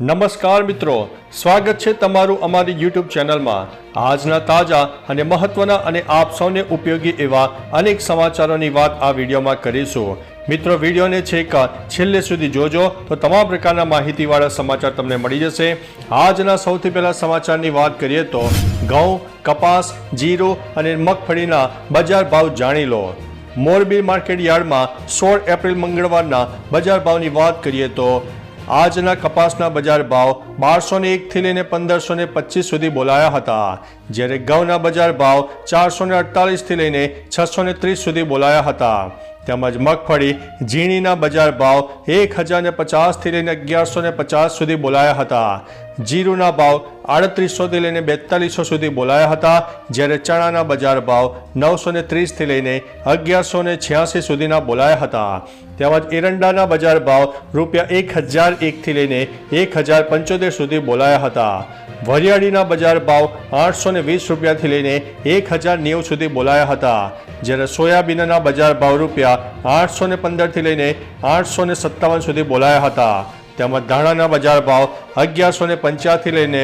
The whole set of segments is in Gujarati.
નમસ્કાર મિત્રો, સ્વાગત છે તમારું અમારી યુટ્યુબ ચેનલમાં। આજના તાજા અને મહત્વના અને આપ સૌને ઉપયોગી એવા અનેક સમાચારોની વાત આ વિડીયોમાં કરીશું। મિત્રો, વિડીયોને છેક છેલ્લે સુધી જોજો તો તમામ પ્રકારના માહિતીવાળા સમાચાર તમને મળી જશે। આજના સૌથી પહેલા સમાચારની વાત કરીએ તો ઘઉં, કપાસ, જીરું અને મગફળીના બજાર ભાવ જાણી લો। મોરબી માર્કેટ યાર્ડમાં 16 એપ્રિલ મંગળવારના બજાર ભાવની વાત કરીએ તો આજના કપાસના બજાર ભાવ 1201 થી લઈને 1525 સુધી બોલાયા હતા, જ્યારે ઘઉંના બજાર ભાવ 448 થી લઈને 630 સુધી બોલાયા હતા। તેમજ મગફળી ઝીણીના બજાર ભાવ 1050 થી લઈને 1150 સુધી બોલાયા હતા। જીરુના ભાવ 3800 થી લઈને 4200 સુધી બોલાયા હતા, જ્યારે ચણાના બજાર ભાવ 930 થી લઈને 1186 સુધીના બોલાયા હતા। તેમજ એરંડાના બજાર ભાવ ₹1001 થી લઈને 1075 સુધી બોલાયા હતા। વરિયાળીના બજાર ભાવ ₹820 થી લઈને 1090 સુધી બોલાયા હતા, જ્યારે સોયાબીનના બજાર ભાવ ₹815 થી લઈને 857 સુધી બોલાયા હતા। તેમજ ધાણાના બજાર ભાવ 1150 થી લઈને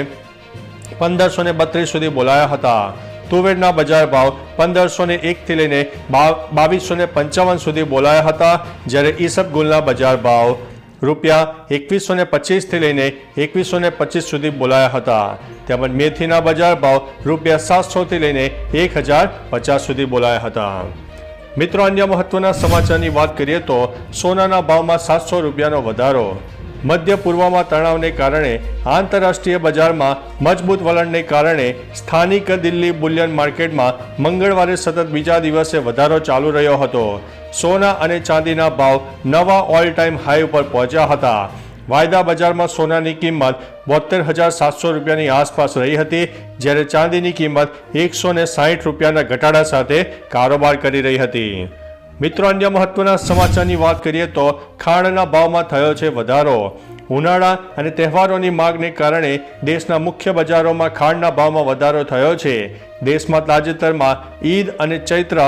1532 સુધી બોલાયા હતા। તુવેરના બજાર ભાવ 1501 થી લઈને 2255 સુધી બોલાયા હતા, જ્યારે ઈસબગુલના બજાર ભાવ ₹2125 થી લઈને 2125 સુધી બોલાયા હતા। તેમજ મેથીના બજાર ભાવ ₹700 થી લઈને 1050 સુધી બોલાયા હતા। મિત્રો, અન્ય મહત્વના સમાચારની વાત કરીએ તો સોનાના ભાવમાં ₹700નો વધારો। મધ્ય પૂર્વમાં તણાવને કારણે આંતરરાષ્ટ્રીય બજારમાં મજબૂત વલણને કારણે સ્થાનિક દિલ્હી બુલિયન માર્કેટમાં મંગળવારે સતત બીજા દિવસે વધારો ચાલુ રહ્યો હતો। સોના અને ચાંદીના ભાવ નવા ઓલ ટાઈમ હાઈ ઉપર પહોંચ્યા હતા। વાયદા બજારમાં સોનાની કિંમત ₹72,700ની આસપાસ રહી હતી, જ્યારે ચાંદીની કિંમત ₹160ના ઘટાડા સાથે કારોબાર કરી રહી હતી। મિત્રો, અન્ય મહત્વના સમાચારની વાત કરીએ તો ખાંડના ભાવમાં થયો છે વધારો। ઉનાળા અને તહેવારોની માંગને કારણે દેશના મુખ્ય બજારોમાં ખાંડના ભાવમાં વધારો થયો છે। દેશમાં તાજેતરમાં ઈદ અને ચૈત્ર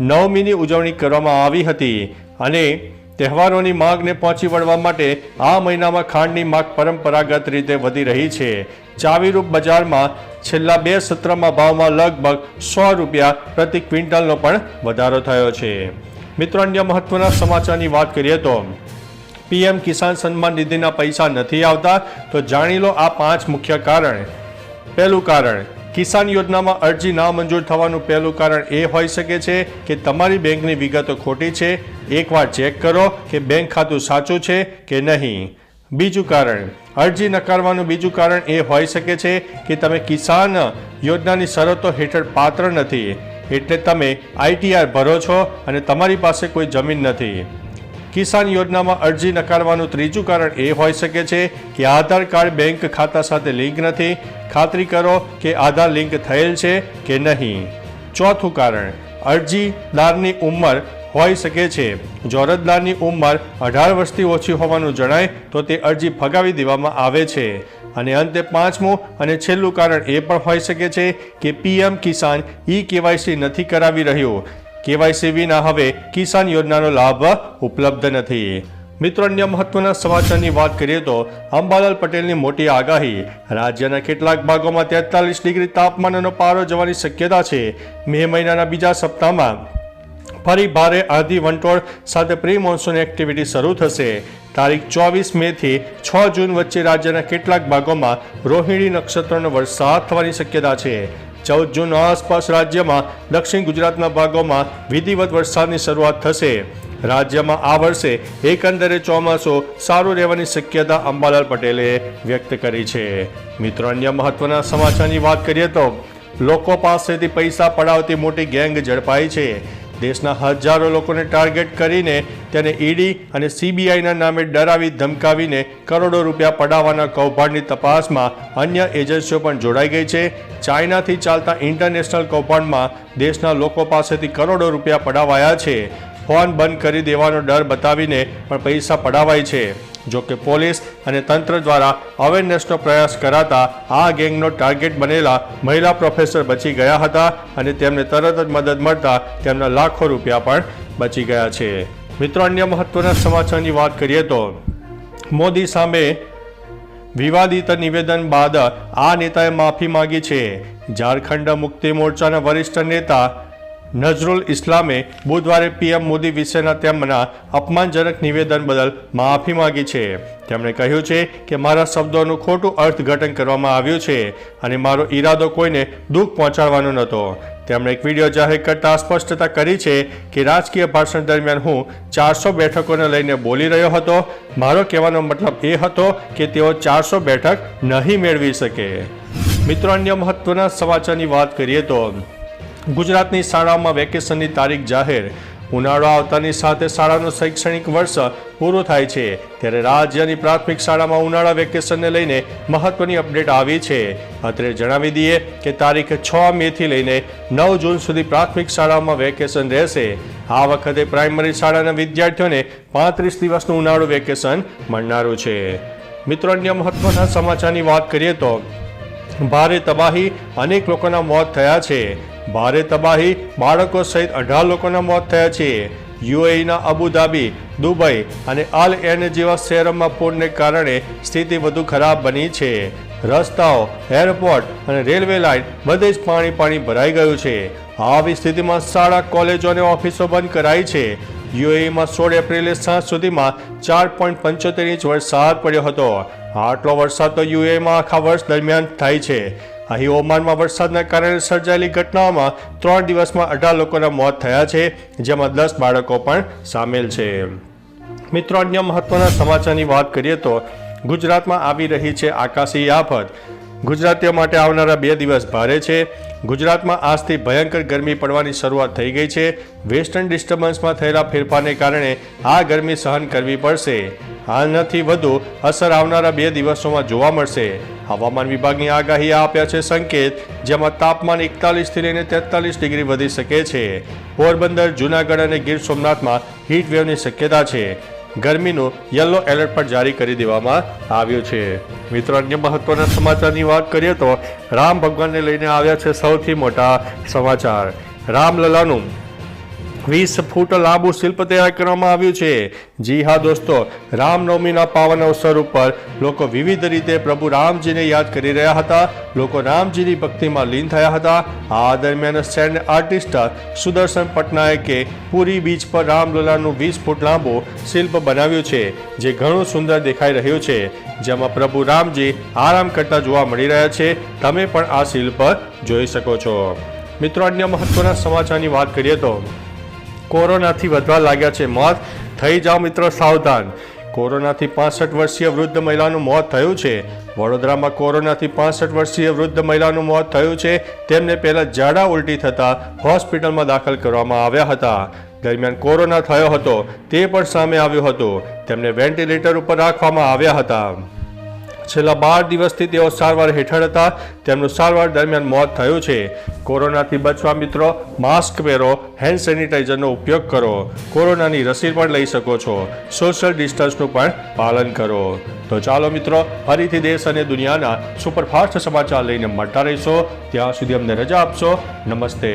નવમીની ઉજવણી કરવામાં આવી હતી અને તહેવારોની માંગને પહોંચી વળવા માટે આ મહિનામાં ખાંડની માંગ પરંપરાગત રીતે વધી રહી છે। ચાવીરૂપ બજારમાં છેલ્લા 2 સત્રમાં ભાવમાં લગભગ ₹100 પ્રતિ ક્વિન્ટલનો પણ વધારો થયો છે। મિત્રો, અન્ય મહત્વના સમાચારની વાત કરીએ તો પીએમ કિસાન સન્માન નિધિના પૈસા નથી આવતા, તો જાણી લો આ 5 મુખ્ય કારણ। પહેલું કારણ, કિસાન યોજનામાં અરજી નામંજૂર થવાનું પહેલું કારણ એ હોઈ શકે છે કે તમારી બેંકની વિગતો ખોટી છે। એકવાર ચેક કરો કે બેંક ખાતું સાચું છે કે નહીં। બીજું કારણ, અરજી નકારવાનું બીજું કારણ એ હોઈ શકે છે કે તમે કિસાન યોજનાની શરતો હેઠળ પાત્ર નથી, એટલે તમે ITR ભરો છો અને તમારી પાસે કોઈ જમીન નથી। કિસાન યોજનામાં અરજી નકારવાનું ત્રીજું કારણ એ હોઈ શકે છે કે આધાર કાર્ડ બેંક ખાતા સાથે લિંક નથી। ખાતરી કરો કે આધાર લિંક થયેલ છે કે નહીં। ચોથું કારણ, અરજીદારની ઉંમર હોઈ શકે છે। જો અરજદારની ઉંમર 18 વર્ષથી ઓછી હોવાનું જણાય તો તે અરજી ફગાવી દેવામાં આવે છે। અને અંતે પાંચમું અને છેલ્લું કારણ એ પણ હોઈ શકે છે કે પીએમ કિસાન KYC નથી કરાવી રહ્યું। KYC વિના હવે કિસાન યોજનાનો લાભ ઉપલબ્ધ નથી। મિત્રો, અન્ય મહત્વના સમાચારની વાત કરીએ તો અંબાલાલ પટેલની મોટી આગાહી। રાજ્યના કેટલાક ભાગોમાં 43 ડિગ્રી તાપમાનનો પારો જવાની શક્યતા છે। મે મહિનાના બીજા સપ્તાહમાં ફરી ભારે આંધી વંટોળ સાથે પ્રી મોન્સૂન એક્ટિવિટી શરૂ થશે। તારીખ 24 મે થી 6 જૂન વચ્ચે રાજ્યના કેટલાક ભાગોમાં રોહિણી નક્ષત્રનો વરસાદ થવાની શક્યતા છે। 14 જૂન આસપાસ રાજ્યમાં દક્ષિણ ગુજરાતના ભાગોમાં વિધિવત વરસાદની શરૂઆત થશે। રાજ્યમાં આ વર્ષે એકંદરે ચોમાસું સારું રહેવાની શક્યતા અંબાલાલ પટેલે વ્યક્ત કરી છે। મિત્રો, અન્ય મહત્વના સમાચારની વાત કરીએ તો લોકો પાસેથી પૈસા પડાવતી મોટી ગેંગ ઝડપાઈ છે। દેશના હજારો લોકોને ટાર્ગેટ કરીને તેને ED અને CBIના નામે ડરાવી ધમકાવીને કરોડો રૂપિયા પડાવવાના કૌભાંડની તપાસમાં અન્ય એજન્સીઓ પણ જોડાઈ ગઈ છે। ચાઇનાથી ચાલતા ઇન્ટરનેશનલ કૌભાંડમાં દેશના લોકો પાસેથી કરોડો રૂપિયા પડાવાયા છે। ફોન બંધ કરી દેવાનો ડર બતાવીને પણ પૈસા પડાવાય છે। જોકે પોલીસ અને તંત્ર દ્વારા અવેરનેસનો પ્રયાસ કરાતા આ ગેંગનો ટાર્ગેટ બનેલા મહિલા પ્રોફેસર બચી ગયા હતા અને તેમને તરત જ મદદ મળતા તેમના લાખો રૂપિયા પણ બચી ગયા છે। મિત્રો, અન્ય મહત્વના સમાચારની વાત કરીએ તો મોદી સામે વિવાદિત નિવેદન બાદ આ નેતાએ માફી માંગી છે. ઝારખંડ મુક્તિ મોરચાના વરિષ્ઠ નેતા નઝરુલ ઇસ્લામે બુધવારે પીએમ મોદી વિશેના તેમના અપમાનજનક નિવેદન બદલ માફી માંગી છે. તેમણે કહ્યું છે કે મારા શબ્દોનું ખોટું અર્થઘટન કરવામાં આવ્યું છે અને મારો ઈરાદો કોઈને દુઃખ પહોંચાડવાનો નહોતો. તેમણે એક વિડીયો જાહેર કરતા સ્પષ્ટતા કરી છે કે રાજકીય ભાષણ દરમિયાન હું 400 બેઠકોને લઈને બોલી રહ્યો હતો. મારો કહેવાનો મતલબ એ હતો કે તેઓ 400 બેઠક નહીં મેળવી શકે. મિત્રો, અન્ય મહત્વના સમાચારની વાત કરીએ તો ગુજરાતની શાળાઓમાં વેકેશનની તારીખ જાહેર. ઉનાળો આવતાની સાથે શાળાનું શૈક્ષણિક વર્ષ પૂરું થાય છે, ત્યારે રાજ્યની પ્રાથમિક શાળામાં ઉનાળા વેકેશનને લઈને મહત્વની અપડેટ આવી છે. અત્રે જણાવી દઈએ કે તારીખ 6 મેથી લઈને 9 જૂન સુધી પ્રાથમિક શાળાઓમાં વેકેશન રહેશે. આ વખતે પ્રાઇમરી શાળાના વિદ્યાર્થીઓને 35 દિવસનું ઉનાળુ વેકેશન મળનારું છે. મિત્રો, અન્ય મહત્વના સમાચારની વાત કરીએ તો ભારે તબાહી, અનેક લોકોના મોત થયા છે. ભારે તબાહી, બાળકો સહિત 18 લોકોના મોત થયા છે. યુએઈના અબુધાબી, દુબઈ અને અલ એન જેવા શહેરોમાં પૂરને કારણે સ્થિતિ વધુ ખરાબ બની છે. રસ્તાઓ, એરપોર્ટ અને રેલવે લાઇન બધે જ પાણી ભરાઈ ગયું છે. આવી સ્થિતિમાં શાળા, કોલેજો અને ઓફિસો બંધ કરાઈ છે. યુએઈમાં 16 એપ્રિલે સાંજ સુધીમાં 4.75 ઇંચ વરસાદ પડ્યો હતો. આટલો વરસાદ તો યુએઈમાં આખા વર્ષ દરમિયાન થાય છે. અહીં ઓમાનમાં વરસાદના કારણે સર્જાયેલી ઘટનાઓમાં 3 દિવસમાં 18 લોકોના મોત થયા છે, જેમાં 10 બાળકો પણ સામેલ છે. મિત્રો, અન્ય મહત્વના સમાચારની વાત કરીએ તો ગુજરાતમાં આવી રહી છે આકાશી આફત. ગુજરાતીઓ માટે આવનારા 2 દિવસ ભારે છે. ગુજરાતમાં આજથી ભયંકર ગરમી પડવાની શરૂઆત થઈ ગઈ છે. વેસ્ટર્ન ડિસ્ટર્બન્સમાં થયેલા ફેરફારને કારણે આ ગરમી સહન કરવી પડશે. આનાથી વધુ અસર આવનારા 2 દિવસોમાં જોવા મળશે. હવામાન વિભાગની આગાહીએ આપ્યા છે સંકેત, જેમાં તાપમાન 41 થી લઈને 43 ડિગ્રી વધી શકે છે. પોરબંદર, જૂનાગઢ અને ગીર સોમનાથમાં હીટ વેવની શક્યતા છે. ગરમીનું યલો એલર્ટ પણ જારી કરી દેવામાં આવ્યું છે. મિત્રો, અન્ય મહત્વના સમાચારની વાત કરીએ તો રામ ભગવાનને લઈને આવ્યા છે સૌથી મોટા સમાચાર. રામલલાનું 20 ફૂટ લાંબુ શિલ્પ તૈયાર કરવામાં આવ્યું છે. જી હા દોસ્તો, રામનવમીના પાવન અવસર ઉપર લોકો વિવિધ રીતે પ્રભુ રામજીને યાદ કરી રહ્યા હતા. લોકો રામજીની ભક્તિમાં લીન થયા હતા. આ દરમિયાન સેન્ડ આર્ટિસ્ટ સુદર્શન પટનાયકે પુરી બીચ પર રામલલાનું 20 ફૂટ લાંબુ શિલ્પ બનાવ્યું છે, જે ઘણું સુંદર દેખાઈ રહ્યું છે, જેમાં પ્રભુ રામજી આરામ કરતા જોવા મળી રહ્યા છે. તમે પણ આ શિલ્પ જોઈ શકો છો. મિત્રો, અન્ય મહત્વના સમાચારની વાત કરીએ તો કોરોનાથી વધવા લાગ્યા છે મોત. થઈ જાઓ મિત્રો સાવધાન. કોરોનાથી 65 વર્ષીય વૃદ્ધ મહિલાનું મોત થયું છે. વડોદરામાં કોરોનાથી 65 વર્ષીય વૃદ્ધ મહિલાનું મોત થયું છે. તેમને પહેલા ઝાડા ઉલટી થતા હોસ્પિટલમાં દાખલ કરવામાં આવ્યા હતા. દરમિયાન કોરોના થયો હતો તે પણ સામે આવ્યું હતું. તેમને વેન્ટિલેટર ઉપર રાખવામાં આવ્યા હતા. છેલ્લા 12 દિવસથી તેઓ સારવાર હેઠળ હતા. તેમનું સારવાર દરમિયાન મોત થયું છે. કોરોનાથી બચવા મિત્રો માસ્ક પહેરો, હેન્ડ સેનિટાઈઝરનો ઉપયોગ કરો, કોરોનાની રસી પણ લઈ શકો છો, સોશિયલ ડિસ્ટન્સનું પણ પાલન કરો. તો ચાલો મિત્રો, ફરીથી દેશ અને દુનિયાના સુપરફાસ્ટ સમાચાર લઈને મળતા રહીશો. ત્યાં સુધી અમને રજા આપશો. નમસ્તે.